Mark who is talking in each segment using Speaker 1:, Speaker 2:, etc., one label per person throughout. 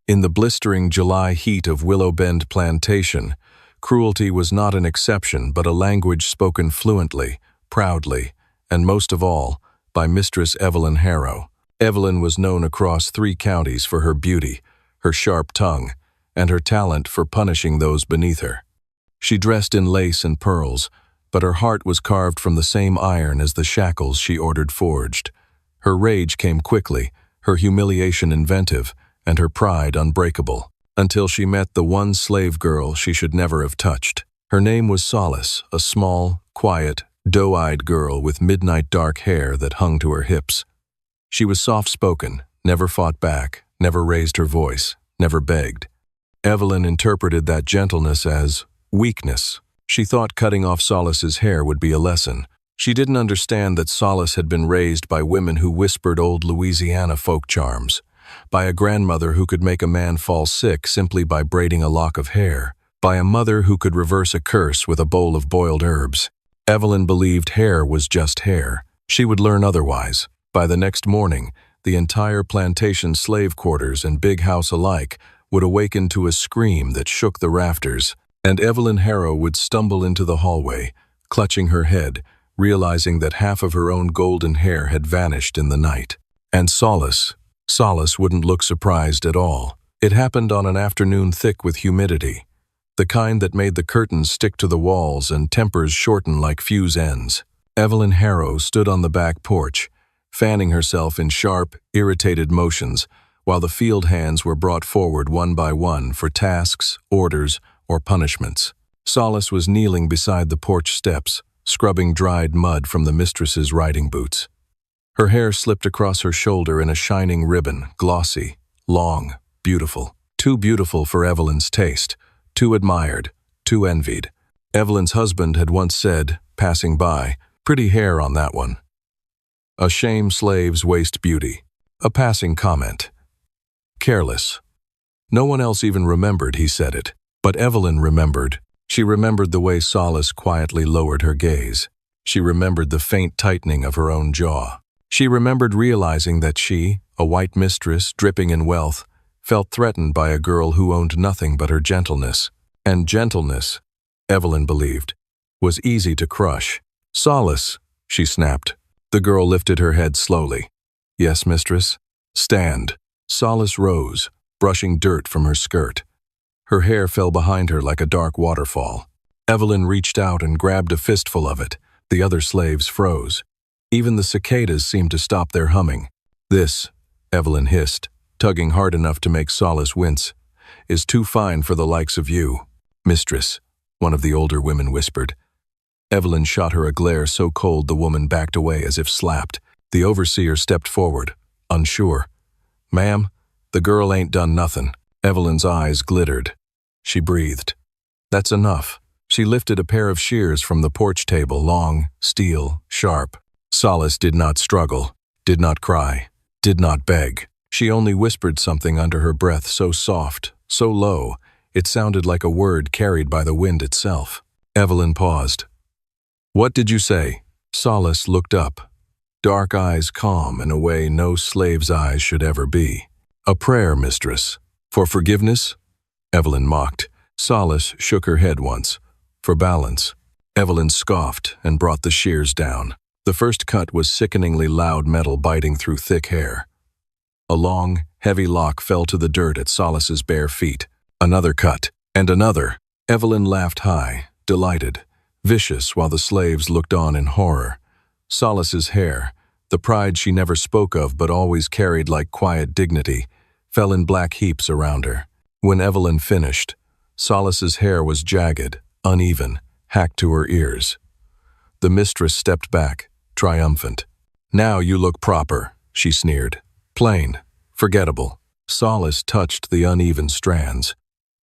Speaker 1: In the blistering July heat of Willow Bend Plantation, cruelty was not an exception but a language spoken fluently, proudly, and most of all, by Mistress Evelyn Harrow. Evelyn was known across 3 counties for her beauty, her sharp tongue, and her talent for punishing those beneath her. She dressed in lace and pearls, but her heart was carved from the same iron as the shackles she ordered forged. Her rage came quickly, her humiliation inventive, and her pride unbreakable, until she met the one slave girl she should never have touched. Her name was Solace, a small, quiet, doe-eyed girl with midnight dark hair that hung to her hips. She was soft-spoken, never fought back, never raised her voice, never begged. Evelyn interpreted that gentleness as weakness. She thought cutting off Solace's hair would be a lesson. She didn't understand that Solace had been raised by women who whispered old Louisiana folk charms, by a grandmother who could make a man fall sick simply by braiding a lock of hair, by a mother who could reverse a curse with a bowl of boiled herbs. Evelyn believed hair was just hair. She would learn otherwise. By the next morning, the entire plantation slave quarters and big house alike would awaken to a scream that shook the rafters, and Evelyn Harrow would stumble into the hallway, clutching her head, realizing that half of her own golden hair had vanished in the night. And Solace wouldn't look surprised at all. It happened on an afternoon thick with humidity, the kind that made the curtains stick to the walls and tempers shorten like fuse ends. Evelyn Harrow stood on the back porch, fanning herself in sharp, irritated motions, while the field hands were brought forward one by one for tasks, orders, or punishments. Solace was kneeling beside the porch steps, scrubbing dried mud from the mistress's riding boots. Her hair slipped across her shoulder in a shining ribbon, glossy, long, beautiful. Too beautiful for Evelyn's taste, too admired, too envied. Evelyn's husband had once said, passing by, "Pretty hair on that one." A shame slaves waste beauty. A passing comment. Careless. No one else even remembered he said it. But Evelyn remembered. She remembered the way Solace quietly lowered her gaze. She remembered the faint tightening of her own jaw. She remembered realizing that she, a white mistress dripping in wealth, felt threatened by a girl who owned nothing but her gentleness. And gentleness, Evelyn believed, was easy to crush. "Solace," she snapped. The girl lifted her head slowly. "Yes, mistress?" "Stand." Solace rose, brushing dirt from her skirt. Her hair fell behind her like a dark waterfall. Evelyn reached out and grabbed a fistful of it. The other slaves froze. Even the cicadas seemed to stop their humming. "This," Evelyn hissed, tugging hard enough to make Solace wince, "is too fine for the likes of you." "Mistress," one of the older women whispered. Evelyn shot her a glare so cold the woman backed away as if slapped. The overseer stepped forward, unsure. "Ma'am, the girl ain't done nothin'." Evelyn's eyes glittered. She breathed. "That's enough." She lifted a pair of shears from the porch table, long, steel, sharp. Solace did not struggle, did not cry, did not beg. She only whispered something under her breath so soft, so low, it sounded like a word carried by the wind itself. Evelyn paused. "What did you say?" Solace looked up, dark eyes calm in a way no slave's eyes should ever be. "A prayer, mistress." "For forgiveness?" Evelyn mocked. Solace shook her head once. "For balance." Evelyn scoffed and brought the shears down. The first cut was sickeningly loud metal biting through thick hair. A long, heavy lock fell to the dirt at Solace's bare feet. Another cut, and another. Evelyn laughed high, delighted, vicious while the slaves looked on in horror. Solace's hair, the pride she never spoke of but always carried like quiet dignity, fell in black heaps around her. When Evelyn finished, Solace's hair was jagged, uneven, hacked to her ears. The mistress stepped back, triumphant. "Now you look proper," she sneered. "Plain, forgettable." Solace touched the uneven strands,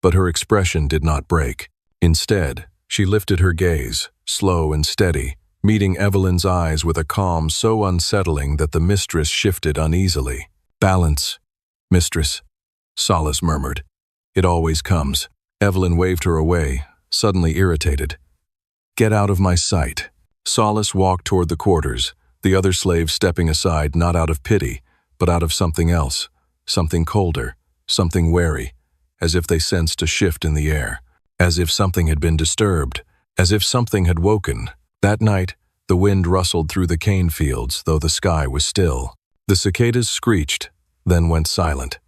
Speaker 1: but her expression did not break. Instead, she lifted her gaze, slow and steady, meeting Evelyn's eyes with a calm so unsettling that the mistress shifted uneasily. "Balance, mistress," Solace murmured. "It always comes." Evelyn waved her away, suddenly irritated. "Get out of my sight." Solace walked toward the quarters, the other slaves stepping aside not out of pity, but out of something else, something colder, something wary, as if they sensed a shift in the air, as if something had been disturbed, as if something had woken. That night, the wind rustled through the cane fields, though the sky was still. The cicadas screeched, then went silent.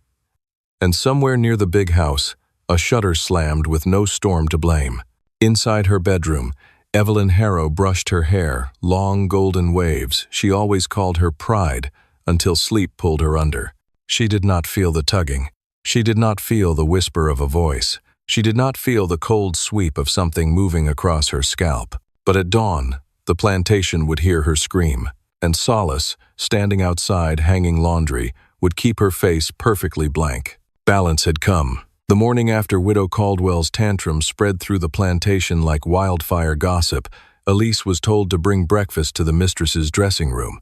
Speaker 1: And somewhere near the big house, a shutter slammed with no storm to blame. Inside her bedroom, Evelyn Harrow brushed her hair, long golden waves she always called her pride, until sleep pulled her under. She did not feel the tugging. She did not feel the whisper of a voice. She did not feel the cold sweep of something moving across her scalp. But at dawn, the plantation would hear her scream, and Solace, standing outside hanging laundry, would keep her face perfectly blank. Balance had come. The morning after Widow Caldwell's tantrum spread through the plantation like wildfire gossip, Elise was told to bring breakfast to the mistress's dressing room.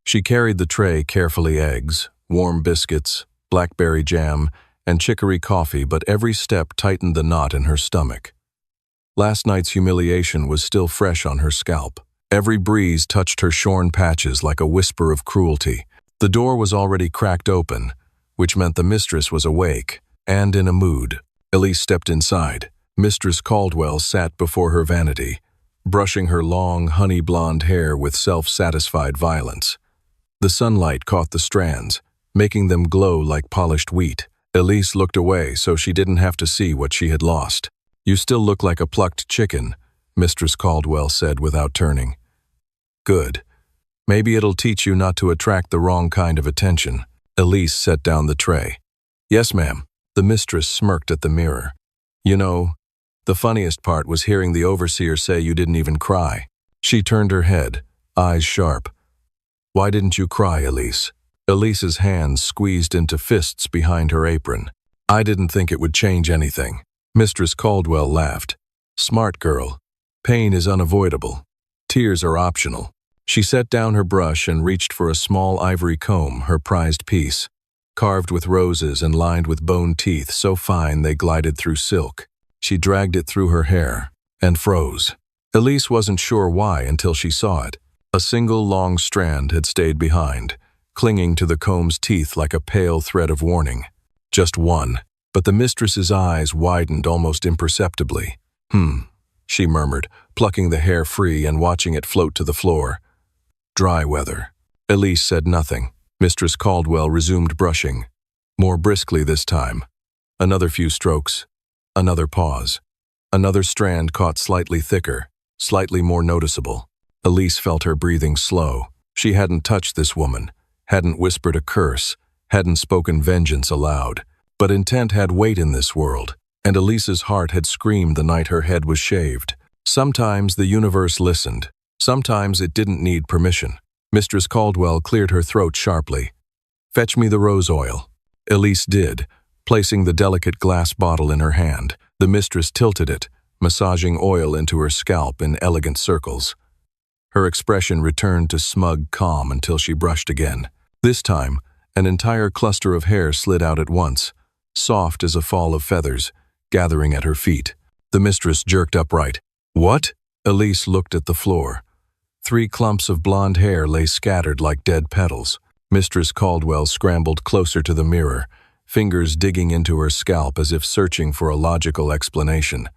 Speaker 1: She carried the tray, carefully eggs, warm biscuits, blackberry jam, and chicory coffee, but every step tightened the knot in her stomach. Last night's humiliation was still fresh on her scalp. Every breeze touched her shorn patches like a whisper of cruelty. The door was already cracked open, which meant the mistress was awake and in a mood. Elise stepped inside. Mistress Caldwell sat before her vanity, brushing her long, honey-blonde hair with self-satisfied violence. The sunlight caught the strands, making them glow like polished wheat. Elise looked away so she didn't have to see what she had lost. "You still look like a plucked chicken," Mistress Caldwell said without turning. "Good. Maybe it'll teach you not to attract the wrong kind of attention." Elise set down the tray. "Yes, ma'am." The mistress smirked at the mirror. "You know, the funniest part was hearing the overseer say you didn't even cry." She turned her head, eyes sharp. "Why didn't you cry, Elise?" Elise's hands squeezed into fists behind her apron. "I didn't think it would change anything." Mistress Caldwell laughed. "Smart girl. Pain is unavoidable. Tears are optional." She set down her brush and reached for a small ivory comb, her prized piece, carved with roses and lined with bone teeth so fine they glided through silk. She dragged it through her hair and froze. Elise wasn't sure why until she saw it. A single long strand had stayed behind, clinging to the comb's teeth like a pale thread of warning. Just one. But the mistress's eyes widened almost imperceptibly. She murmured, plucking the hair free and watching it float to the floor. "Dry weather." Elise said nothing. Mistress Caldwell resumed brushing, more briskly this time. Another few strokes, another pause. Another strand caught slightly thicker, slightly more noticeable. Elise felt her breathing slow. She hadn't touched this woman, hadn't whispered a curse, hadn't spoken vengeance aloud. But intent had weight in this world, and Elise's heart had screamed the night her head was shaved. Sometimes the universe listened. Sometimes it didn't need permission. Mistress Caldwell cleared her throat sharply. "Fetch me the rose oil." Elise did, placing the delicate glass bottle in her hand. The mistress tilted it, massaging oil into her scalp in elegant circles. Her expression returned to smug calm until she brushed again. This time, an entire cluster of hair slid out at once, soft as a fall of feathers, gathering at her feet. The mistress jerked upright. "What?" Elise looked at the floor. 3 clumps of blonde hair lay scattered like dead petals. Mistress Caldwell scrambled closer to the mirror, fingers digging into her scalp as if searching for a logical explanation.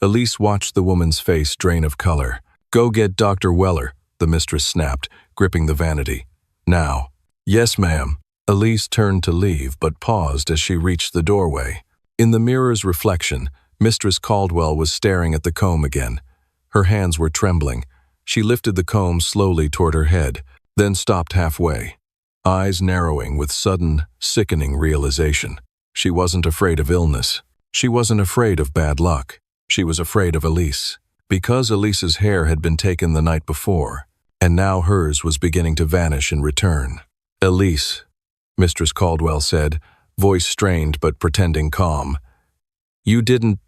Speaker 1: Elise watched the woman's face drain of color. "Go get Dr. Weller," the mistress snapped, gripping the vanity. "Now." "Yes, ma'am." Elise turned to leave, but paused as she reached the doorway. In the mirror's reflection, Mistress Caldwell was staring at the comb again. Her hands were trembling. She lifted the comb slowly toward her head, then stopped halfway, eyes narrowing with sudden, sickening realization. She wasn't afraid of illness. She wasn't afraid of bad luck. She was afraid of Elise. Because Elise's hair had been taken the night before, and now hers was beginning to vanish in return. "Elise," Mistress Caldwell said, voice strained but pretending calm. "You didn't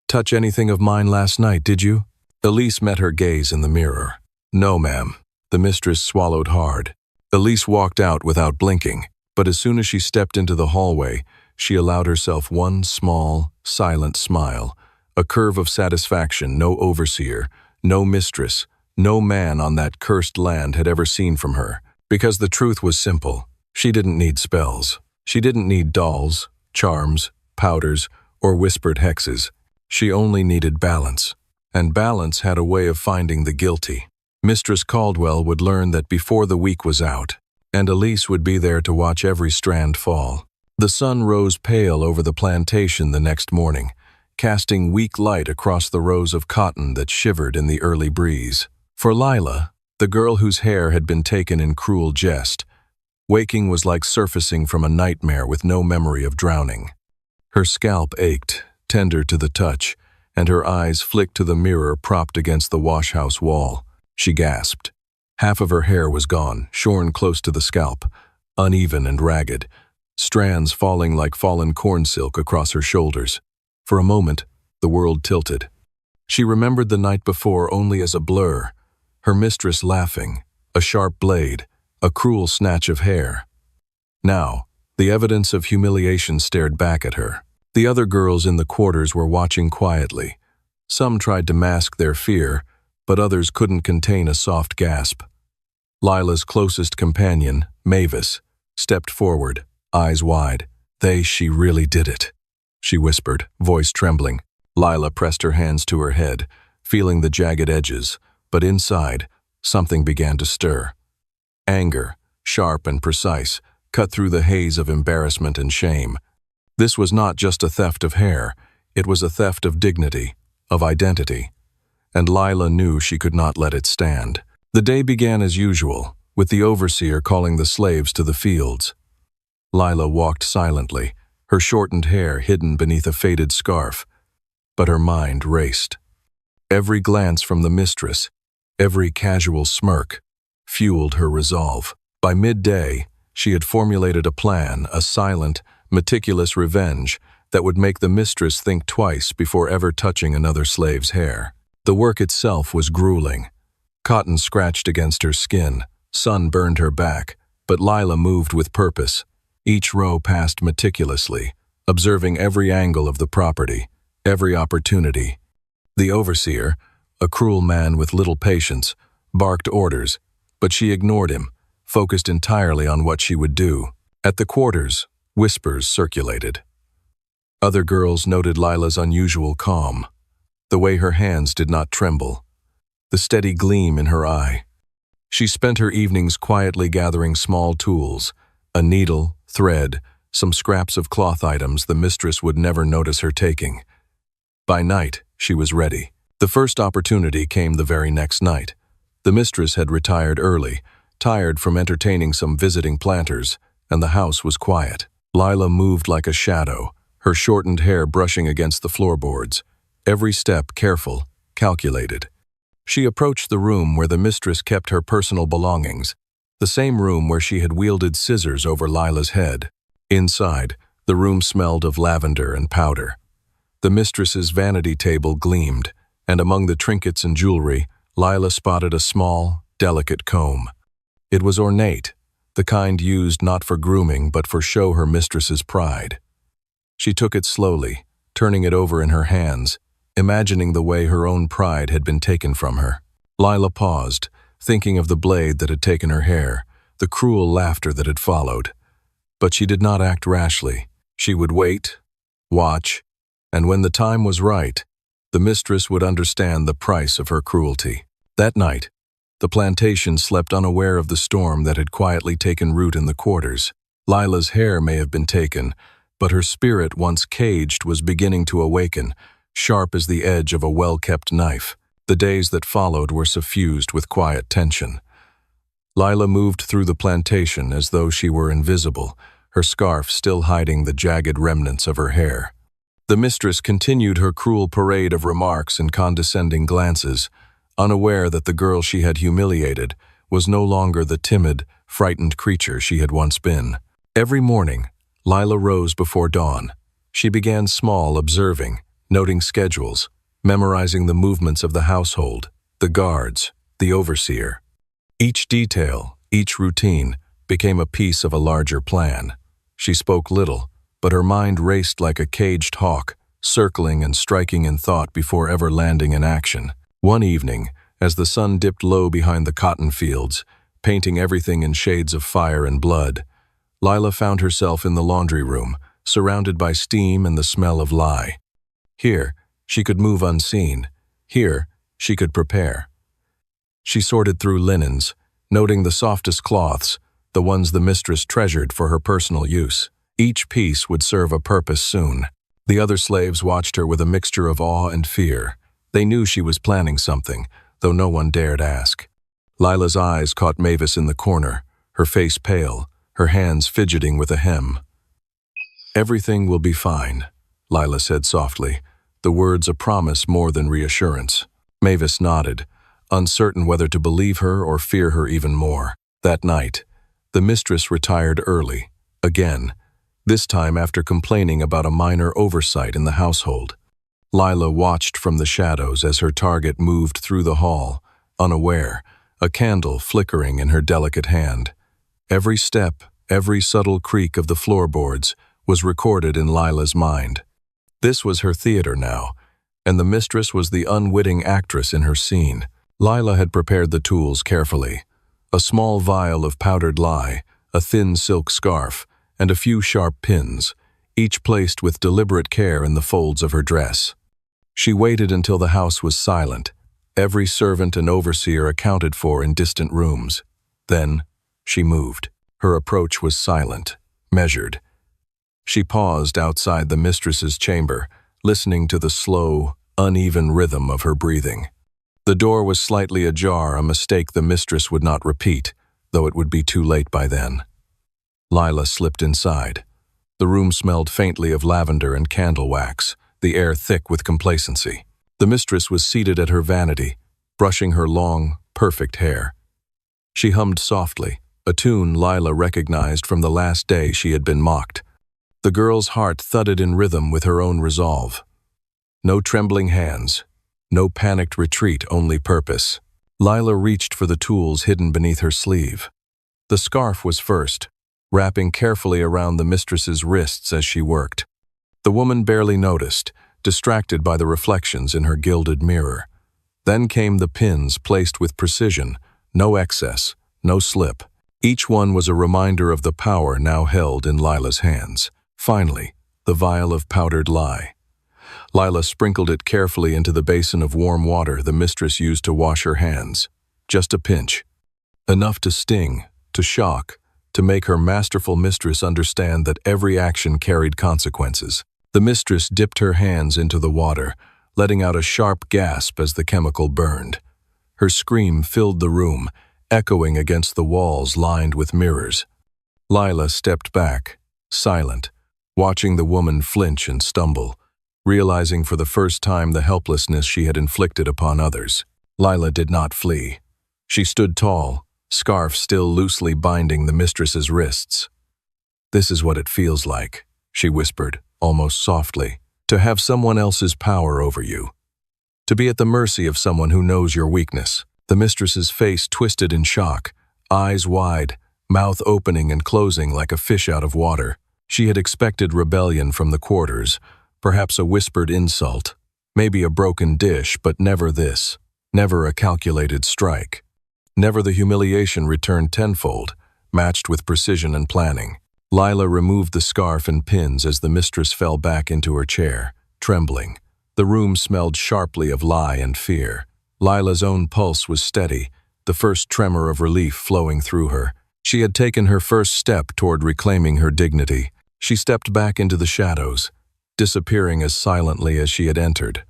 Speaker 1: touch anything of mine last night, did you?" Elise met her gaze in the mirror. "No, ma'am." The mistress swallowed hard. Elise walked out without blinking, but as soon as she stepped into the hallway, she allowed herself one small, silent smile, a curve of satisfaction no overseer, no mistress, no man on that cursed land had ever seen from her. Because the truth was simple. She didn't need spells. She didn't need dolls, charms, powders, or whispered hexes. She only needed balance. And balance had a way of finding the guilty. Mistress Caldwell would learn that before the week was out, and Elise would be there to watch every strand fall. The sun rose pale over the plantation the next morning, casting weak light across the rows of cotton that shivered in the early breeze. For Lila, the girl whose hair had been taken in cruel jest, waking was like surfacing from a nightmare with no memory of drowning. Her scalp ached, tender to the touch, and her eyes flicked to the mirror propped against the washhouse wall. She gasped. Half of her hair was gone, shorn close to the scalp, uneven and ragged, strands falling like fallen corn silk across her shoulders. For a moment, the world tilted. She remembered the night before only as a blur, her mistress laughing, a sharp blade, a cruel snatch of hair. Now, the evidence of humiliation stared back at her. The other girls in the quarters were watching quietly. Some tried to mask their fear, but others couldn't contain a soft gasp. Lila's closest companion, Mavis, stepped forward, eyes wide. She really did it," she whispered, voice trembling. Lila pressed her hands to her head, feeling the jagged edges, but inside, something began to stir. Anger, sharp and precise, cut through the haze of embarrassment and shame. This was not just a theft of hair, it was a theft of dignity, of identity. And Lila knew she could not let it stand. The day began as usual, with the overseer calling the slaves to the fields. Lila walked silently, her shortened hair hidden beneath a faded scarf, but her mind raced. Every glance from the mistress, every casual smirk, fueled her resolve. By midday, she had formulated a plan, a silent, meticulous revenge that would make the mistress think twice before ever touching another slave's hair. The work itself was grueling. Cotton scratched against her skin, sun burned her back, but Lila moved with purpose. Each row passed meticulously, observing every angle of the property, every opportunity. The overseer, a cruel man with little patience, barked orders, but she ignored him, focused entirely on what she would do. At the quarters, whispers circulated. Other girls noted Lila's unusual calm, the way her hands did not tremble, the steady gleam in her eye. She spent her evenings quietly gathering small tools, a needle, thread, some scraps of cloth items the mistress would never notice her taking. By night, she was ready. The first opportunity came the very next night. The mistress had retired early, tired from entertaining some visiting planters, and the house was quiet. Lila moved like a shadow, her shortened hair brushing against the floorboards, every step careful, calculated. She approached the room where the mistress kept her personal belongings, the same room where she had wielded scissors over Lila's head. Inside, the room smelled of lavender and powder. The mistress's vanity table gleamed, and among the trinkets and jewelry, Lila spotted a small, delicate comb. It was ornate, the kind used not for grooming but for show her mistress's pride. She took it slowly, turning it over in her hands, imagining the way her own pride had been taken from her. Lila paused, thinking of the blade that had taken her hair, the cruel laughter that had followed. But she did not act rashly. She would wait, watch, and when the time was right, the mistress would understand the price of her cruelty. That night, the plantation slept unaware of the storm that had quietly taken root in the quarters. Lila's hair may have been taken, but her spirit, once caged, was beginning to awaken, sharp as the edge of a well-kept knife. The days that followed were suffused with quiet tension. Lila moved through the plantation as though she were invisible, her scarf still hiding the jagged remnants of her hair. The mistress continued her cruel parade of remarks and condescending glances, unaware that the girl she had humiliated was no longer the timid, frightened creature she had once been. Every morning, Lila rose before dawn. She began small, observing, noting schedules, memorizing the movements of the household, the guards, the overseer. Each detail, each routine, became a piece of a larger plan. She spoke little, but her mind raced like a caged hawk, circling and striking in thought before ever landing in action. One evening, as the sun dipped low behind the cotton fields, painting everything in shades of fire and blood, Lila found herself in the laundry room, surrounded by steam and the smell of lye. Here, she could move unseen. Here, she could prepare. She sorted through linens, noting the softest cloths, the ones the mistress treasured for her personal use. Each piece would serve a purpose soon. The other slaves watched her with a mixture of awe and fear. They knew she was planning something, though no one dared ask. Lila's eyes caught Mavis in the corner, her face pale, her hands fidgeting with a hem. "Everything will be fine," Lila said softly, the words a promise more than reassurance. Mavis nodded, uncertain whether to believe her or fear her even more. That night, the mistress retired early, again, this time after complaining about a minor oversight in the household. Lila watched from the shadows as her target moved through the hall, unaware, a candle flickering in her delicate hand. Every step, every subtle creak of the floorboards was recorded in Lila's mind. This was her theater now, and the mistress was the unwitting actress in her scene. Lila had prepared the tools carefully. A small vial of powdered lye, a thin silk scarf, and a few sharp pins, each placed with deliberate care in the folds of her dress. She waited until the house was silent, every servant and overseer accounted for in distant rooms. Then, she moved. Her approach was silent, measured. She paused outside the mistress's chamber, listening to the slow, uneven rhythm of her breathing. The door was slightly ajar, a mistake the mistress would not repeat, though it would be too late by then. Lila slipped inside. The room smelled faintly of lavender and candle wax, the air thick with complacency. The mistress was seated at her vanity, brushing her long, perfect hair. She hummed softly, a tune Lila recognized from the last day she had been mocked. The girl's heart thudded in rhythm with her own resolve. No trembling hands, no panicked retreat, only purpose. Lila reached for the tools hidden beneath her sleeve. The scarf was first, wrapping carefully around the mistress's wrists as she worked. The woman barely noticed, distracted by the reflections in her gilded mirror. Then came the pins placed with precision, no excess, no slip. Each one was a reminder of the power now held in Lila's hands. Finally, the vial of powdered lye. Lila sprinkled it carefully into the basin of warm water the mistress used to wash her hands. Just a pinch. Enough to sting, to shock, to make her masterful mistress understand that every action carried consequences. The mistress dipped her hands into the water, letting out a sharp gasp as the chemical burned. Her scream filled the room, echoing against the walls lined with mirrors. Lila stepped back, silent, watching the woman flinch and stumble, realizing for the first time the helplessness she had inflicted upon others. Lila did not flee. She stood tall, scarf still loosely binding the mistress's wrists. "This is what it feels like," she whispered, almost softly, "to have someone else's power over you. To be at the mercy of someone who knows your weakness." The mistress's face twisted in shock, eyes wide, mouth opening and closing like a fish out of water. She had expected rebellion from the quarters, perhaps a whispered insult, maybe a broken dish, but never this, never a calculated strike. Never the humiliation returned tenfold, matched with precision and planning. Lila removed the scarf and pins as the mistress fell back into her chair, trembling. The room smelled sharply of lye and fear. Lila's own pulse was steady, the first tremor of relief flowing through her. She had taken her first step toward reclaiming her dignity. She stepped back into the shadows, disappearing as silently as she had entered,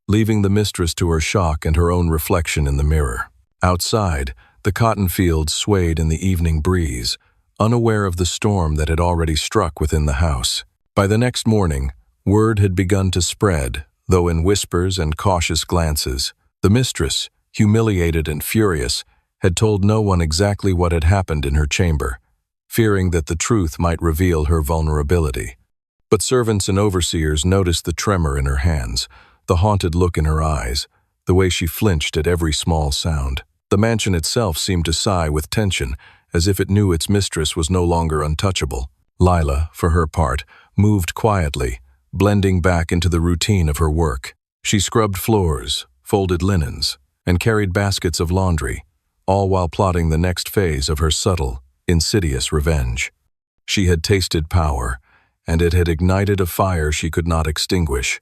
Speaker 1: leaving the mistress to her shock and her own reflection in the mirror. Outside, the cotton fields swayed in the evening breeze, unaware of the storm that had already struck within the house. By the next morning, word had begun to spread, though in whispers and cautious glances. The mistress, humiliated and furious, had told no one exactly what had happened in her chamber, fearing that the truth might reveal her vulnerability. But servants and overseers noticed the tremor in her hands, the haunted look in her eyes, the way she flinched at every small sound. The mansion itself seemed to sigh with tension, as if it knew its mistress was no longer untouchable. Lila, for her part, moved quietly, blending back into the routine of her work. She scrubbed floors, folded linens, and carried baskets of laundry, all while plotting the next phase of her subtle, insidious revenge. She had tasted power, and it had ignited a fire she could not extinguish.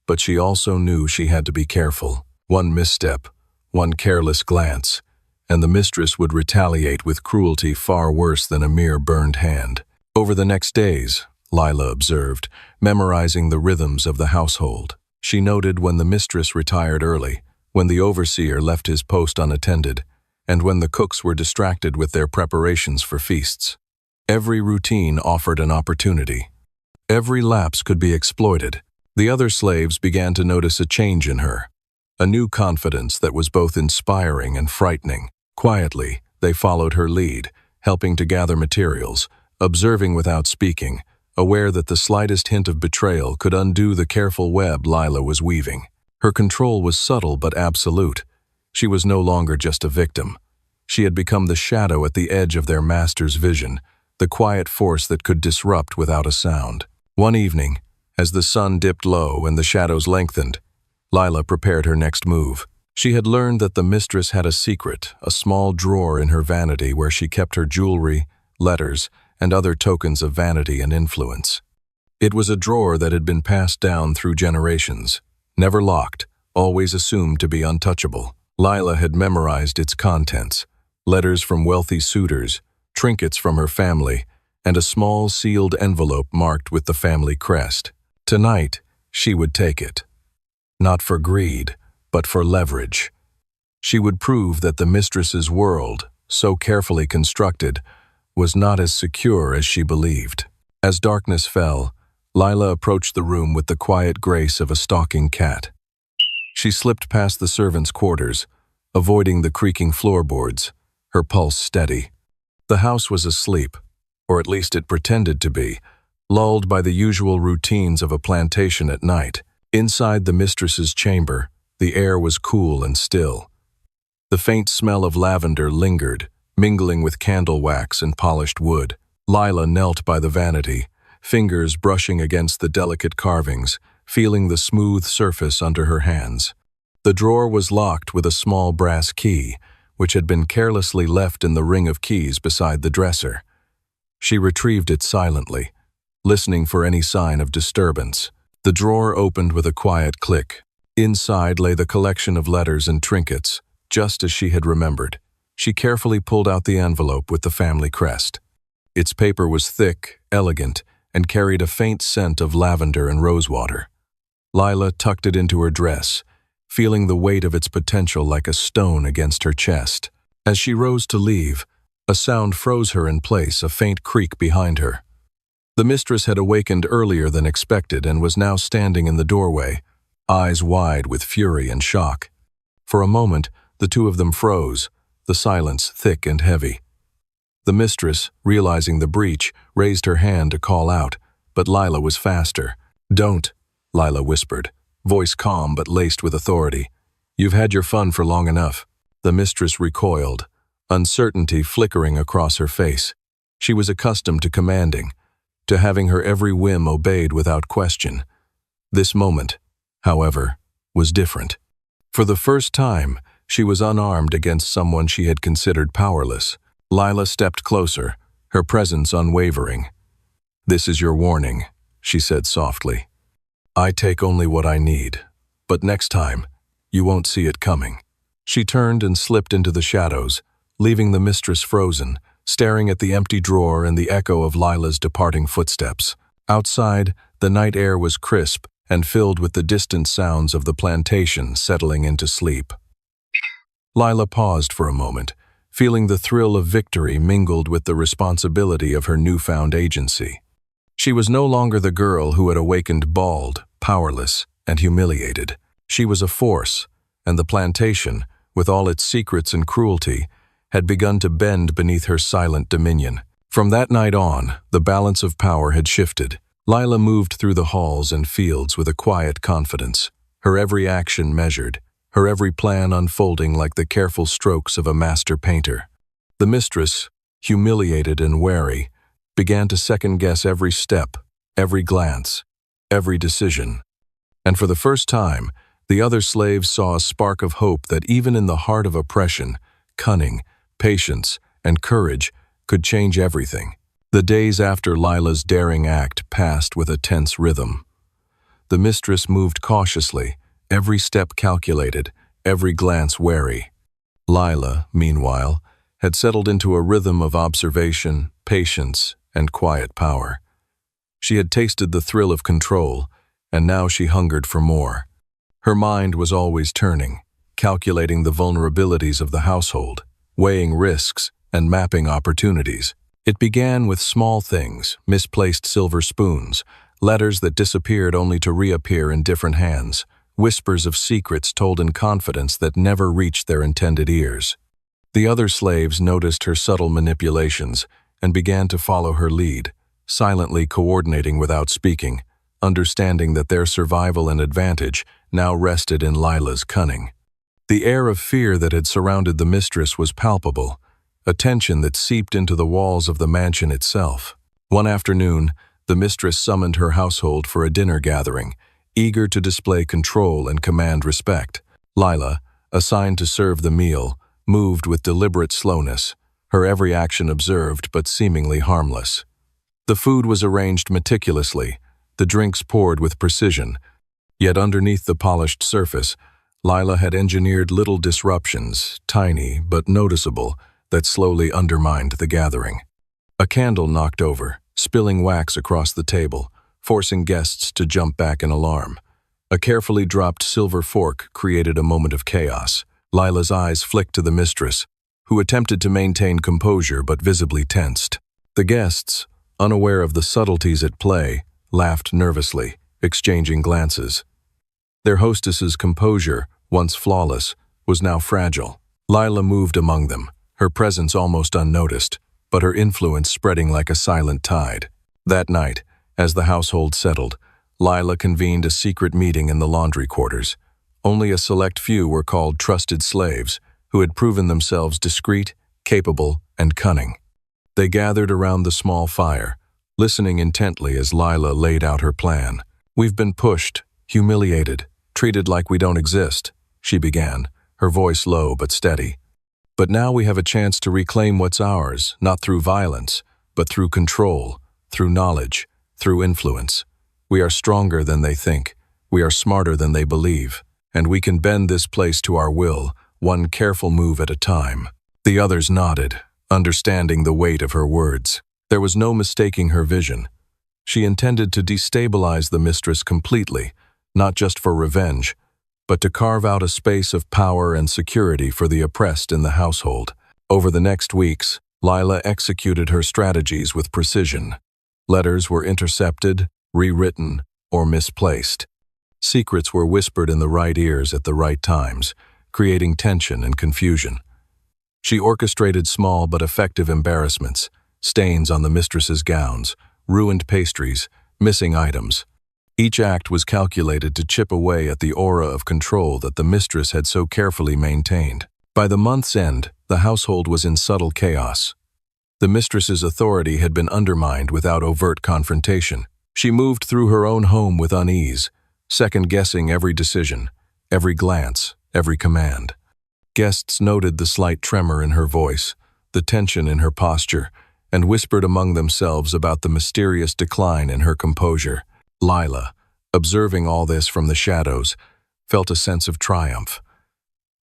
Speaker 1: But she also knew she had to be careful. One misstep, one careless glance, and the mistress would retaliate with cruelty far worse than a mere burned hand. Over the next days, Lila observed, memorizing the rhythms of the household. She noted when the mistress retired early, when the overseer left his post unattended, and when the cooks were distracted with their preparations for feasts. Every routine offered an opportunity. Every lapse could be exploited. The other slaves began to notice a change in her, a new confidence that was both inspiring and frightening. Quietly, they followed her lead, helping to gather materials, observing without speaking, aware that the slightest hint of betrayal could undo the careful web Lila was weaving. Her control was subtle but absolute. She was no longer just a victim. She had become the shadow at the edge of their master's vision, the quiet force that could disrupt without a sound. One evening, as the sun dipped low and the shadows lengthened, Lila prepared her next move. She had learned that the mistress had a secret, a small drawer in her vanity where she kept her jewelry, letters, and other tokens of vanity and influence. It was a drawer that had been passed down through generations, never locked, always assumed to be untouchable. Lila had memorized its contents: letters from wealthy suitors, trinkets from her family, and a small sealed envelope marked with the family crest. Tonight, she would take it. Not for greed, but for leverage. She would prove that the mistress's world, so carefully constructed, was not as secure as she believed. As darkness fell, Lila approached the room with the quiet grace of a stalking cat. She slipped past the servants' quarters, avoiding the creaking floorboards, her pulse steady. The house was asleep, or at least it pretended to be, lulled by the usual routines of a plantation at night. Inside the mistress's chamber, the air was cool and still. The faint smell of lavender lingered, mingling with candle wax and polished wood. Lila knelt by the vanity, fingers brushing against the delicate carvings, feeling the smooth surface under her hands. The drawer was locked with a small brass key, which had been carelessly left in the ring of keys beside the dresser. She retrieved it silently, listening for any sign of disturbance. The drawer opened with a quiet click. Inside lay the collection of letters and trinkets, just as she had remembered. She carefully pulled out the envelope with the family crest. Its paper was thick, elegant, and carried a faint scent of lavender and rosewater. Lila tucked it into her dress, feeling the weight of its potential like a stone against her chest. As she rose to leave, a sound froze her in place, a faint creak behind her. The mistress had awakened earlier than expected and was now standing in the doorway, eyes wide with fury and shock. For a moment, the two of them froze, the silence thick and heavy. The mistress, realizing the breach, raised her hand to call out, but Lila was faster. "Don't," Lila whispered, voice calm but laced with authority. "You've had your fun for long enough." The mistress recoiled, uncertainty flickering across her face. She was accustomed to commanding, to having her every whim obeyed without question. This moment, however, was different. For the first time, she was unarmed against someone she had considered powerless. Lila stepped closer, her presence unwavering. "This is your warning," she said softly. "I take only what I need, but next time, you won't see it coming." She turned and slipped into the shadows, leaving the mistress frozen, staring at the empty drawer and the echo of Lila's departing footsteps. Outside, the night air was crisp and filled with the distant sounds of the plantation settling into sleep. Lila paused for a moment, feeling the thrill of victory mingled with the responsibility of her newfound agency. She was no longer the girl who had awakened bald, powerless, and humiliated. She was a force, and the plantation, with all its secrets and cruelty, had begun to bend beneath her silent dominion. From that night on, the balance of power had shifted. Lila moved through the halls and fields with a quiet confidence, her every action measured, her every plan unfolding like the careful strokes of a master painter. The mistress, humiliated and wary, began to second-guess every step, every glance, every decision. And for the first time, the other slaves saw a spark of hope that even in the heart of oppression, cunning, patience, and courage could change everything. The days after Lila's daring act passed with a tense rhythm. The mistress moved cautiously, every step calculated, every glance wary. Lila, meanwhile, had settled into a rhythm of observation, patience, and quiet power. She had tasted the thrill of control, and now she hungered for more. Her mind was always turning, calculating the vulnerabilities of the household, weighing risks, and mapping opportunities. It began with small things, misplaced silver spoons, letters that disappeared only to reappear in different hands, whispers of secrets told in confidence that never reached their intended ears. The other slaves noticed her subtle manipulations and began to follow her lead, silently coordinating without speaking, understanding that their survival and advantage now rested in Lila's cunning. The air of fear that had surrounded the mistress was palpable, a tension that seeped into the walls of the mansion itself. One afternoon, the mistress summoned her household for a dinner gathering, eager to display control and command respect. Lila, assigned to serve the meal, moved with deliberate slowness, her every action observed but seemingly harmless. The food was arranged meticulously, the drinks poured with precision, yet underneath the polished surface, Lila had engineered little disruptions, tiny but noticeable, that slowly undermined the gathering. A candle knocked over, spilling wax across the table, forcing guests to jump back in alarm. A carefully dropped silver fork created a moment of chaos. Lila's eyes flicked to the mistress, who attempted to maintain composure but visibly tensed. The guests, unaware of the subtleties at play, laughed nervously, exchanging glances. Their hostess's composure, once flawless, was now fragile. Lila moved among them, her presence almost unnoticed, but her influence spreading like a silent tide. That night, as the household settled, Lila convened a secret meeting in the laundry quarters. Only a select few were called trusted slaves, who had proven themselves discreet, capable, and cunning. They gathered around the small fire, listening intently as Lila laid out her plan. "We've been pushed, humiliated, treated like we don't exist," she began, her voice low but steady. "But now we have a chance to reclaim what's ours, not through violence, but through control, through knowledge, through influence. We are stronger than they think, we are smarter than they believe, and we can bend this place to our will, one careful move at a time." The others nodded, understanding the weight of her words. There was no mistaking her vision. She intended to destabilize the mistress completely, not just for revenge, but to carve out a space of power and security for the oppressed in the household. Over the next weeks, Lila executed her strategies with precision. Letters were intercepted, rewritten, or misplaced. Secrets were whispered in the right ears at the right times, creating tension and confusion. She orchestrated small but effective embarrassments, stains on the mistress's gowns, ruined pastries, missing items. Each act was calculated to chip away at the aura of control that the mistress had so carefully maintained. By the month's end, the household was in subtle chaos. The mistress's authority had been undermined without overt confrontation. She moved through her own home with unease, second-guessing every decision, every glance, every command. Guests noted the slight tremor in her voice, the tension in her posture, and whispered among themselves about the mysterious decline in her composure. Lila, observing all this from the shadows, felt a sense of triumph.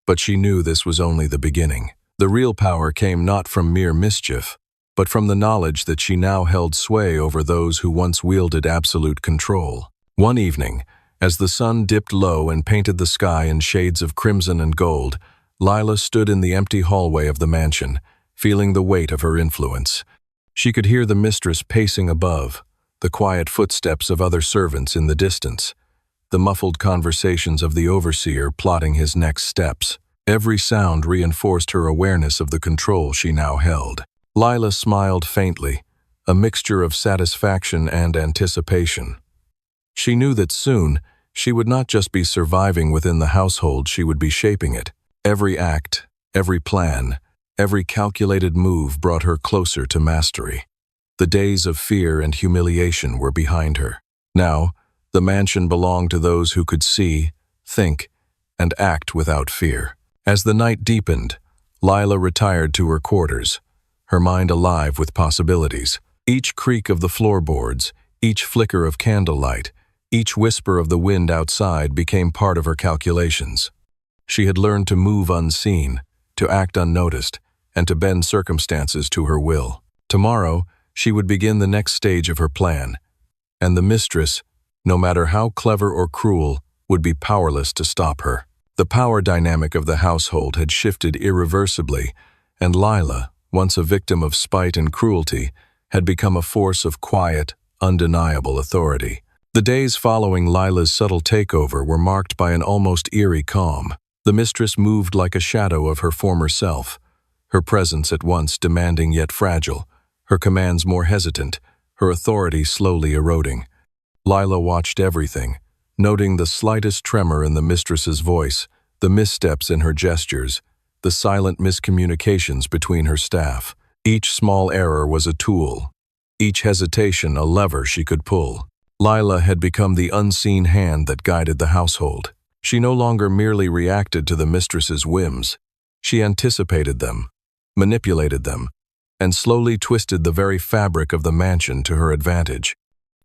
Speaker 1: But she knew this was only the beginning. The real power came not from mere mischief, but from the knowledge that she now held sway over those who once wielded absolute control. One evening, as the sun dipped low and painted the sky in shades of crimson and gold, Lila stood in the empty hallway of the mansion, feeling the weight of her influence. She could hear the mistress pacing above, the quiet footsteps of other servants in the distance, the muffled conversations of the overseer plotting his next steps. Every sound reinforced her awareness of the control she now held. Lila smiled faintly, a mixture of satisfaction and anticipation. She knew that soon, she would not just be surviving within the household, she would be shaping it. Every act, every plan, every calculated move brought her closer to mastery. The days of fear and humiliation were behind her. Now, the mansion belonged to those who could see, think, and act without fear. As the night deepened, Lila retired to her quarters, her mind alive with possibilities. Each creak of the floorboards, each flicker of candlelight, each whisper of the wind outside became part of her calculations. She had learned to move unseen, to act unnoticed, and to bend circumstances to her will. Tomorrow, she would begin the next stage of her plan, and the mistress, no matter how clever or cruel, would be powerless to stop her. The power dynamic of the household had shifted irreversibly, and Lila, once a victim of spite and cruelty, had become a force of quiet, undeniable authority. The days following Lila's subtle takeover were marked by an almost eerie calm. The mistress moved like a shadow of her former self, her presence at once demanding yet fragile, her commands more hesitant, her authority slowly eroding. Lila watched everything, noting the slightest tremor in the mistress's voice, the missteps in her gestures, the silent miscommunications between her staff. Each small error was a tool, each hesitation a lever she could pull. Lila had become the unseen hand that guided the household. She no longer merely reacted to the mistress's whims. She anticipated them, manipulated them, and slowly twisted the very fabric of the mansion to her advantage.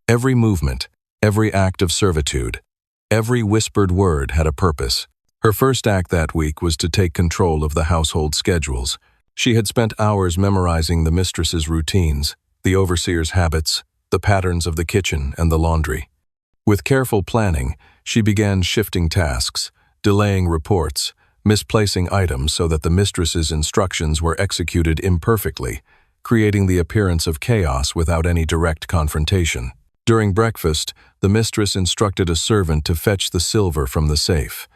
Speaker 1: Every movement, every act of servitude, every whispered word had a purpose. Her first act that week was to take control of the household schedules. She had spent hours memorizing the mistress's routines, the overseer's habits, the patterns of the kitchen and the laundry. With careful planning, she began shifting tasks, delaying reports, misplacing items so that the mistress's instructions were executed imperfectly, creating the appearance of chaos without any direct confrontation. During breakfast, the mistress instructed a servant to fetch the silver from the safe.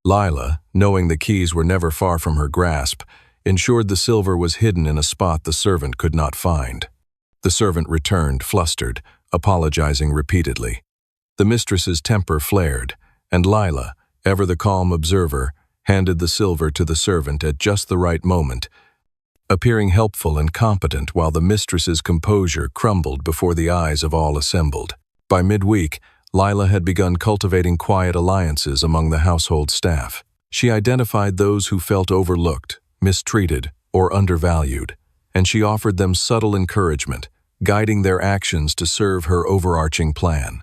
Speaker 1: Lila, knowing the keys were never far from her grasp, ensured the silver was hidden in a spot the servant could not find. The servant returned, flustered, apologizing repeatedly. The mistress's temper flared, and Lila, ever the calm observer, handed the silver to the servant at just the right moment, appearing helpful and competent while the mistress's composure crumbled before the eyes of all assembled. By midweek, Lila had begun cultivating quiet alliances among the household staff. She identified those who felt overlooked, mistreated, or undervalued, and she offered them subtle encouragement, guiding their actions to serve her overarching plan.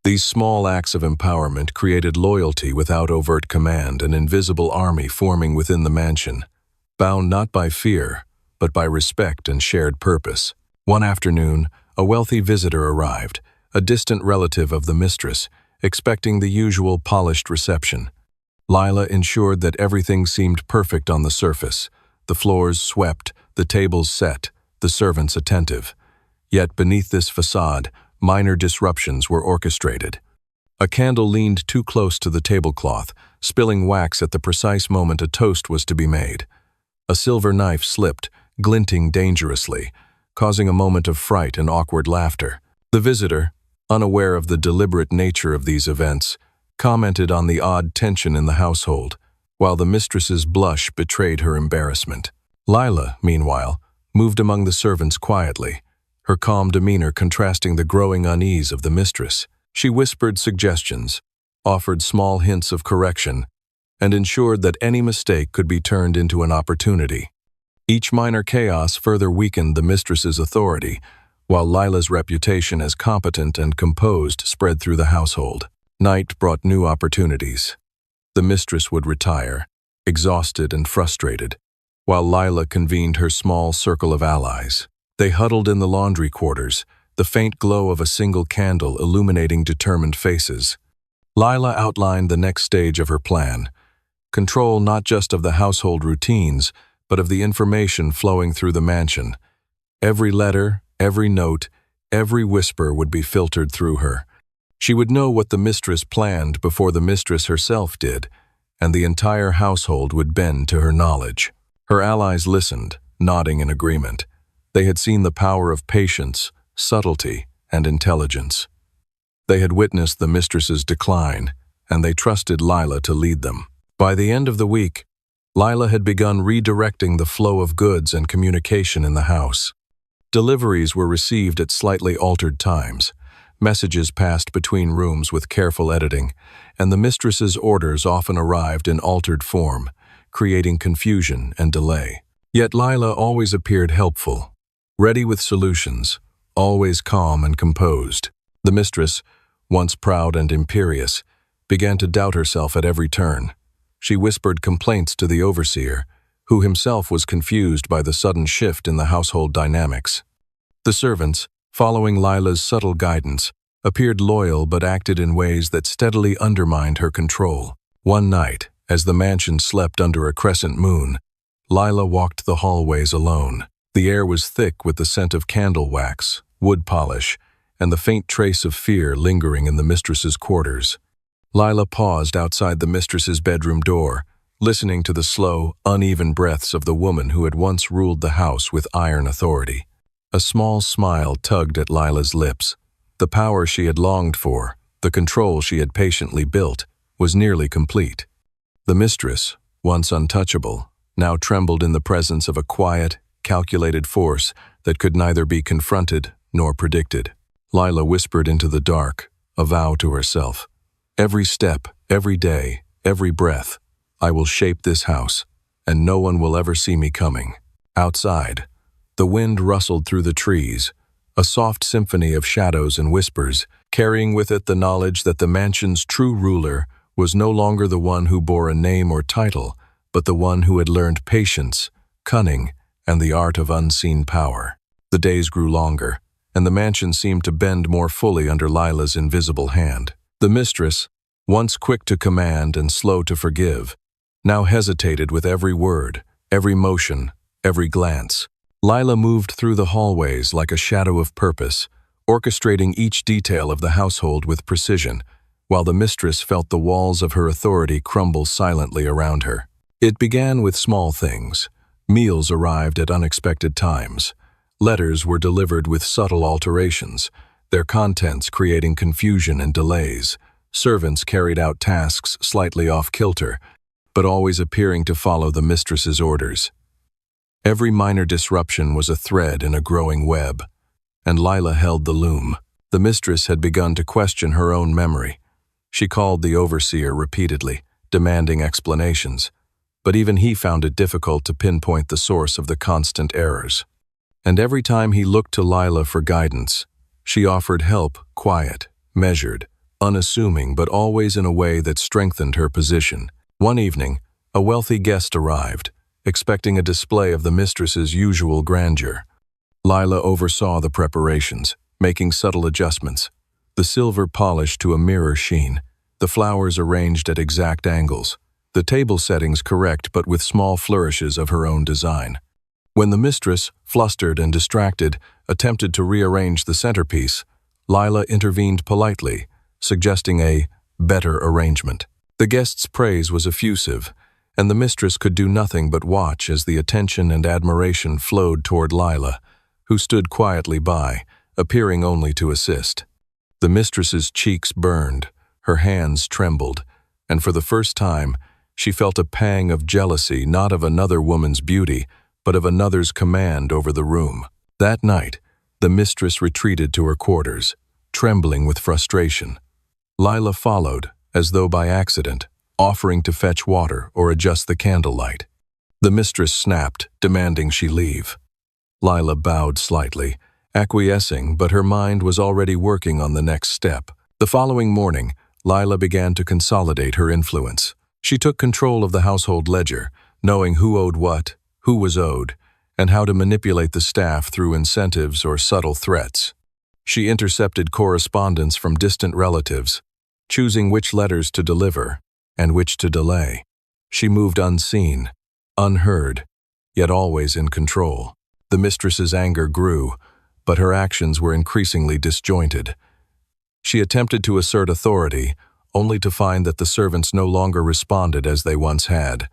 Speaker 1: These small acts of empowerment created loyalty without overt command, an invisible army forming within the mansion, bound not by fear, but by respect and shared purpose. One afternoon, a wealthy visitor arrived, a distant relative of the mistress, expecting the usual polished reception. Lila ensured that everything seemed perfect on the surface, the floors swept, the tables set, the servants attentive. Yet beneath this facade, minor disruptions were orchestrated. A candle leaned too close to the tablecloth, spilling wax at the precise moment a toast was to be made. A silver knife slipped, glinting dangerously, causing a moment of fright and awkward laughter. The visitor, unaware of the deliberate nature of these events, commented on the odd tension in the household, while the mistress's blush betrayed her embarrassment. Lila, meanwhile, moved among the servants quietly, her calm demeanor contrasting the growing unease of the mistress. She whispered suggestions, offered small hints of correction, and ensured that any mistake could be turned into an opportunity. Each minor chaos further weakened the mistress's authority, while Lila's reputation as competent and composed spread through the household. Night brought new opportunities. The mistress would retire, exhausted and frustrated, while Lila convened her small circle of allies. They huddled in the laundry quarters, the faint glow of a single candle illuminating determined faces. Lila outlined the next stage of her plan, control not just of the household routines, but of the information flowing through the mansion. Every letter, every note, every whisper would be filtered through her. She would know what the mistress planned before the mistress herself did, and the entire household would bend to her knowledge. Her allies listened, nodding in agreement. They had seen the power of patience, subtlety, and intelligence. They had witnessed the mistress's decline, and they trusted Lila to lead them. By the end of the week, Lila had begun redirecting the flow of goods and communication in the house. Deliveries were received at slightly altered times, messages passed between rooms with careful editing, and the mistress's orders often arrived in altered form, creating confusion and delay. Yet Lila always appeared helpful, ready with solutions, always calm and composed. The mistress, once proud and imperious, began to doubt herself at every turn. She whispered complaints to the overseer, who himself was confused by the sudden shift in the household dynamics. The servants, following Lila's subtle guidance, appeared loyal but acted in ways that steadily undermined her control. One night, as the mansion slept under a crescent moon, Lila walked the hallways alone. The air was thick with the scent of candle wax, wood polish, and the faint trace of fear lingering in the mistress's quarters. Lila paused outside the mistress's bedroom door, listening to the slow, uneven breaths of the woman who had once ruled the house with iron authority. A small smile tugged at Lila's lips. The power she had longed for, the control she had patiently built, was nearly complete. The mistress, once untouchable, now trembled in the presence of a quiet, calculated force that could neither be confronted nor predicted. Lila whispered into the dark, a vow to herself. Every step, every day, every breath, I will shape this house, and no one will ever see me coming. Outside, the wind rustled through the trees, a soft symphony of shadows and whispers, carrying with it the knowledge that the mansion's true ruler was no longer the one who bore a name or title, but the one who had learned patience, cunning, and the art of unseen power. The days grew longer, and the mansion seemed to bend more fully under Lila's invisible hand. The mistress, once quick to command and slow to forgive, now hesitated with every word, every motion, every glance. Lila moved through the hallways like a shadow of purpose, orchestrating each detail of the household with precision, while the mistress felt the walls of her authority crumble silently around her. It began with small things. Meals arrived at unexpected times. Letters were delivered with subtle alterations, their contents creating confusion and delays. Servants carried out tasks slightly off-kilter, but always appearing to follow the mistress's orders. Every minor disruption was a thread in a growing web, and Lila held the loom. The mistress had begun to question her own memory. She called the overseer repeatedly, demanding explanations, but even he found it difficult to pinpoint the source of the constant errors. And every time he looked to Lila for guidance, she offered help, quiet, measured, unassuming, but always in a way that strengthened her position. One evening, a wealthy guest arrived, expecting a display of the mistress's usual grandeur. Lila oversaw the preparations, making subtle adjustments. The silver polished to a mirror sheen, the flowers arranged at exact angles, the table settings correct but with small flourishes of her own design. When the mistress, flustered and distracted, attempted to rearrange the centerpiece, Lila intervened politely, suggesting a better arrangement. The guest's praise was effusive, and the mistress could do nothing but watch as the attention and admiration flowed toward Lila, who stood quietly by, appearing only to assist. The mistress's cheeks burned, her hands trembled, and for the first time, she felt a pang of jealousy, not of another woman's beauty, but of another's command over the room. That night, the mistress retreated to her quarters, trembling with frustration. Lila followed, as though by accident, offering to fetch water or adjust the candlelight. The mistress snapped, demanding she leave. Lila bowed slightly, acquiescing, but her mind was already working on the next step. The following morning, Lila began to consolidate her influence. She took control of the household ledger, knowing who owed what, who was owed, and how to manipulate the staff through incentives or subtle threats. She intercepted correspondence from distant relatives, choosing which letters to deliver and which to delay. She moved unseen, unheard, yet always in control. The mistress's anger grew, but her actions were increasingly disjointed. She attempted to assert authority, only to find that the servants no longer responded as they once had.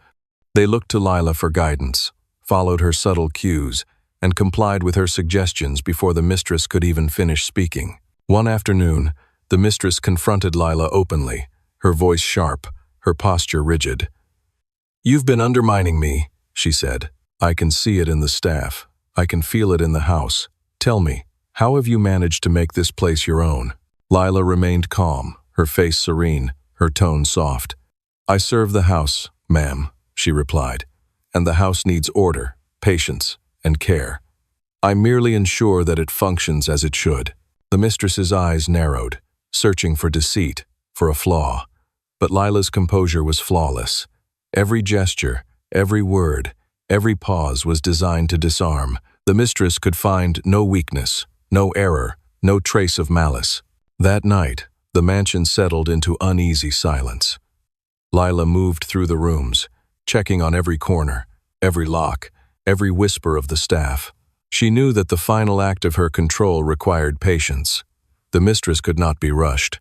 Speaker 1: They looked to Lila for guidance, followed her subtle cues, and complied with her suggestions before the mistress could even finish speaking. One afternoon, the mistress confronted Lila openly, her voice sharp, her posture rigid. "You've been undermining me," she said. "I can see it in the staff. I can feel it in the house. Tell me, how have you managed to make this place your own?" Lila remained calm, her face serene, her tone soft. "I serve the house, ma'am," she replied, "and the house needs order, patience, and care. I merely ensure that it functions as it should." The mistress's eyes narrowed, searching for deceit, for a flaw. But Lila's composure was flawless. Every gesture, every word, every pause was designed to disarm. The mistress could find no weakness, no error, no trace of malice. That night, the mansion settled into uneasy silence. Lila moved through the rooms, checking on every corner, every lock, every whisper of the staff. She knew that the final act of her control required patience. The mistress could not be rushed.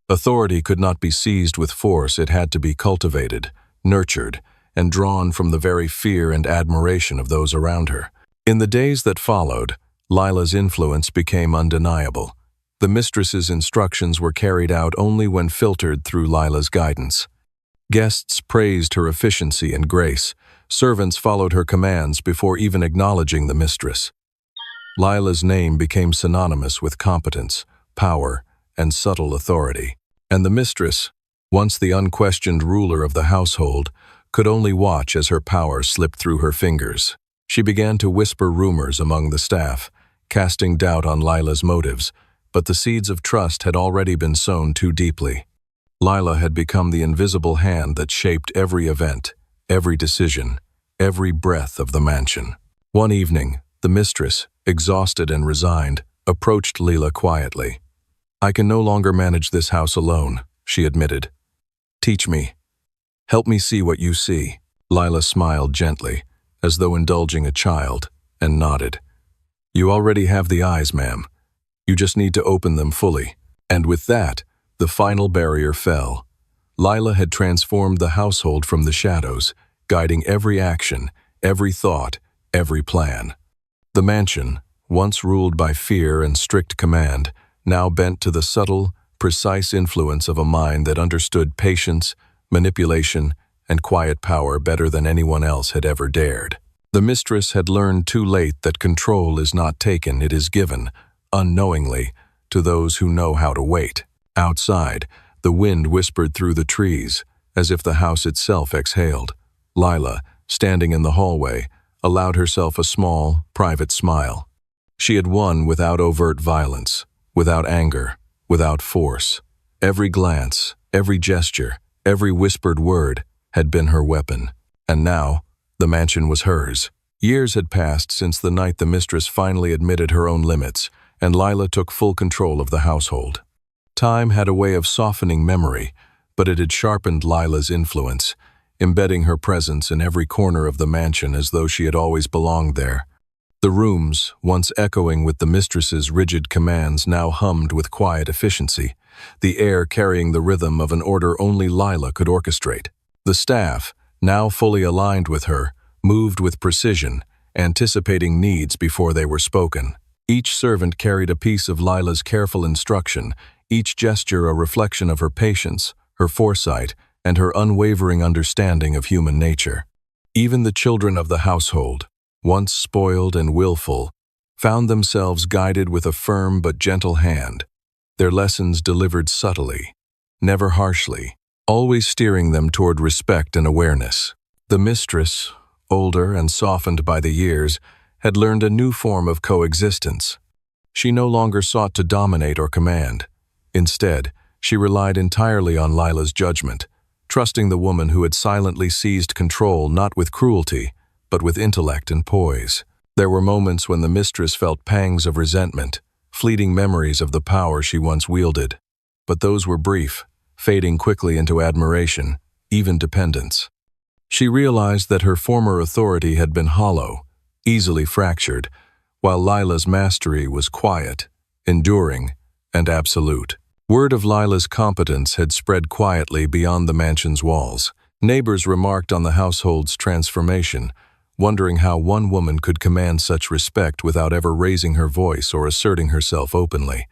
Speaker 1: Authority could not be seized with force. It had to be cultivated, nurtured, and drawn from the very fear and admiration of those around her. In the days that followed, Lila's influence became undeniable. The mistress's instructions were carried out only when filtered through Lila's guidance. Guests praised her efficiency and grace. Servants followed her commands before even acknowledging the mistress. Lila's name became synonymous with competence, power, and subtle authority. And the mistress, once the unquestioned ruler of the household, could only watch as her power slipped through her fingers. She began to whisper rumors among the staff, casting doubt on Lila's motives, but the seeds of trust had already been sown too deeply. Lila had become the invisible hand that shaped every event, every decision, every breath of the mansion. One evening, the mistress, exhausted and resigned, approached Lila quietly. "I can no longer manage this house alone," she admitted. "Teach me. Help me see what you see." Lila smiled gently, as though indulging a child, and nodded. "You already have the eyes, ma'am. You just need to open them fully." And with that, the final barrier fell. Lila had transformed the household from the shadows, guiding every action, every thought, every plan. The mansion, once ruled by fear and strict command, now bent to the subtle, precise influence of a mind that understood patience, manipulation, and quiet power better than anyone else had ever dared. The mistress had learned too late that control is not taken, it is given, unknowingly, to those who know how to wait. Outside, the wind whispered through the trees, as if the house itself exhaled. Lila, standing in the hallway, allowed herself a small, private smile. She had won without overt violence, without anger, without force. Every glance, every gesture, every whispered word had been her weapon. And now, the mansion was hers. Years had passed since the night the mistress finally admitted her own limits, and Lila took full control of the household. Time had a way of softening memory, but it had sharpened Lila's influence, embedding her presence in every corner of the mansion as though she had always belonged there. The rooms, once echoing with the mistress's rigid commands, now hummed with quiet efficiency, the air carrying the rhythm of an order only Lila could orchestrate. The staff, now fully aligned with her, moved with precision, anticipating needs before they were spoken. Each servant carried a piece of Lila's careful instruction, each gesture a reflection of her patience, her foresight, and her unwavering understanding of human nature. Even the children of the household, once spoiled and willful, found themselves guided with a firm but gentle hand, their lessons delivered subtly, never harshly, always steering them toward respect and awareness. The mistress, older and softened by the years, had learned a new form of coexistence. She no longer sought to dominate or command. Instead, she relied entirely on Lila's judgment, trusting the woman who had silently seized control not with cruelty, but with intellect and poise. There were moments when the mistress felt pangs of resentment, fleeting memories of the power she once wielded. But those were brief, fading quickly into admiration, even dependence. She realized that her former authority had been hollow, easily fractured, while Lila's mastery was quiet, enduring, and absolute. Word of Lila's competence had spread quietly beyond the mansion's walls. Neighbors remarked on the household's transformation, wondering how one woman could command such respect without ever raising her voice or asserting herself openly.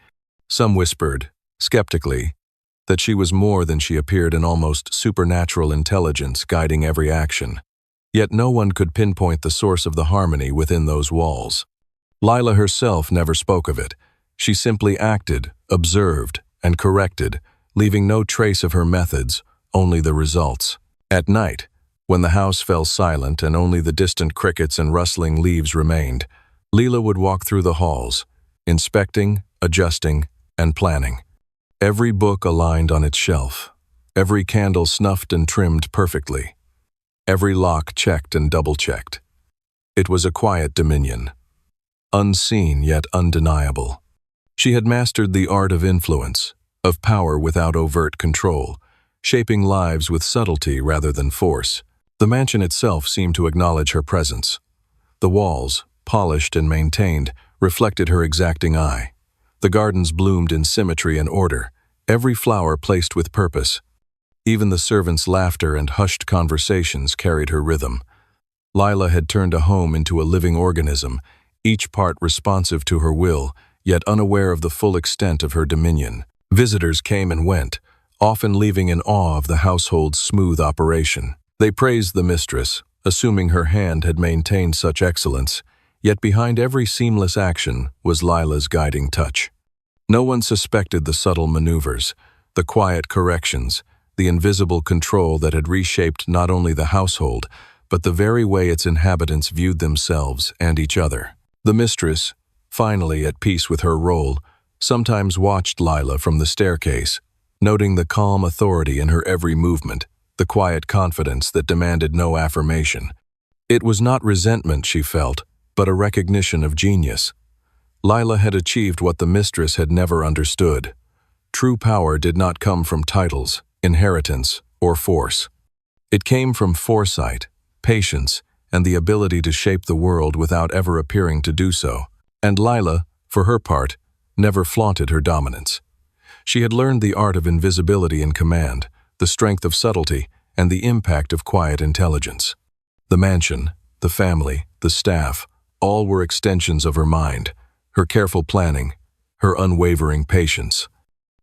Speaker 1: Some whispered, skeptically, that she was more than she appeared, an almost supernatural intelligence guiding every action. Yet no one could pinpoint the source of the harmony within those walls. Lila herself never spoke of it. She simply acted, observed, and corrected, leaving no trace of her methods, only the results. At night, when the house fell silent and only the distant crickets and rustling leaves remained, Leela would walk through the halls, inspecting, adjusting, and planning. Every book aligned on its shelf, every candle snuffed and trimmed perfectly, every lock checked and double-checked. It was a quiet dominion, unseen yet undeniable. She had mastered the art of influence, of power without overt control, shaping lives with subtlety rather than force. The mansion itself seemed to acknowledge her presence. The walls, polished and maintained, reflected her exacting eye. The gardens bloomed in symmetry and order, every flower placed with purpose. Even the servants' laughter and hushed conversations carried her rhythm. Lila had turned a home into a living organism, each part responsive to her will, yet unaware of the full extent of her dominion. Visitors came and went, often leaving in awe of the household's smooth operation. They praised the mistress, assuming her hand had maintained such excellence, yet behind every seamless action was Lila's guiding touch. No one suspected the subtle maneuvers, the quiet corrections, the invisible control that had reshaped not only the household, but the very way its inhabitants viewed themselves and each other. The mistress, finally at peace with her role, sometimes watched Lila from the staircase, noting the calm authority in her every movement, the quiet confidence that demanded no affirmation. It was not resentment she felt, but a recognition of genius. Lila had achieved what the mistress had never understood. True power did not come from titles, inheritance, or force. It came from foresight, patience, and the ability to shape the world without ever appearing to do so. And Lila, for her part, never flaunted her dominance. She had learned the art of invisibility in command, the strength of subtlety, and the impact of quiet intelligence. The mansion, the family, the staff, all were extensions of her mind, her careful planning, her unwavering patience.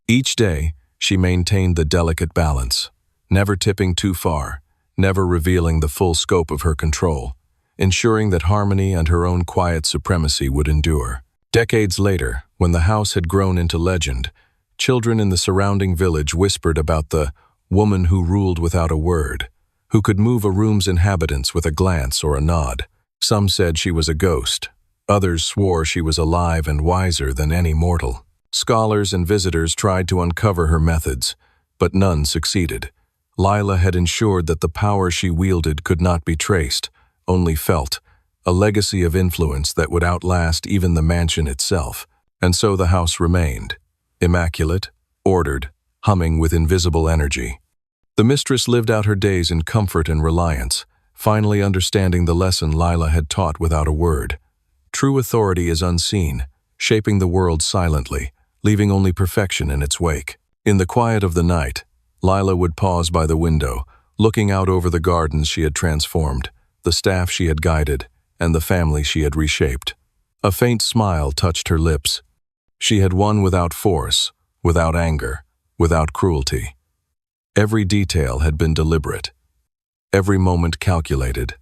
Speaker 1: Each day, she maintained the delicate balance, never tipping too far, never revealing the full scope of her control, ensuring that harmony and her own quiet supremacy would endure. Decades later, when the house had grown into legend, children in the surrounding village whispered about the woman who ruled without a word, who could move a room's inhabitants with a glance or a nod. Some said she was a ghost. Others swore she was alive and wiser than any mortal. Scholars and visitors tried to uncover her methods, but none succeeded. Lila had ensured that the power she wielded could not be traced, only felt, a legacy of influence that would outlast even the mansion itself. And so the house remained, immaculate, ordered, humming with invisible energy. The mistress lived out her days in comfort and reliance, finally understanding the lesson Lila had taught without a word. True authority is unseen, shaping the world silently, leaving only perfection in its wake. In the quiet of the night, Lila would pause by the window, looking out over the gardens she had transformed, the staff she had guided, and the family she had reshaped. A faint smile touched her lips. She had won without force, without anger, without cruelty. Every detail had been deliberate, every moment calculated,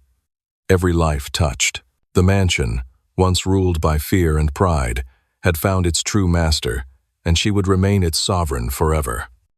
Speaker 1: every life touched. The mansion, once ruled by fear and pride, had found its true master, and she would remain its sovereign forever.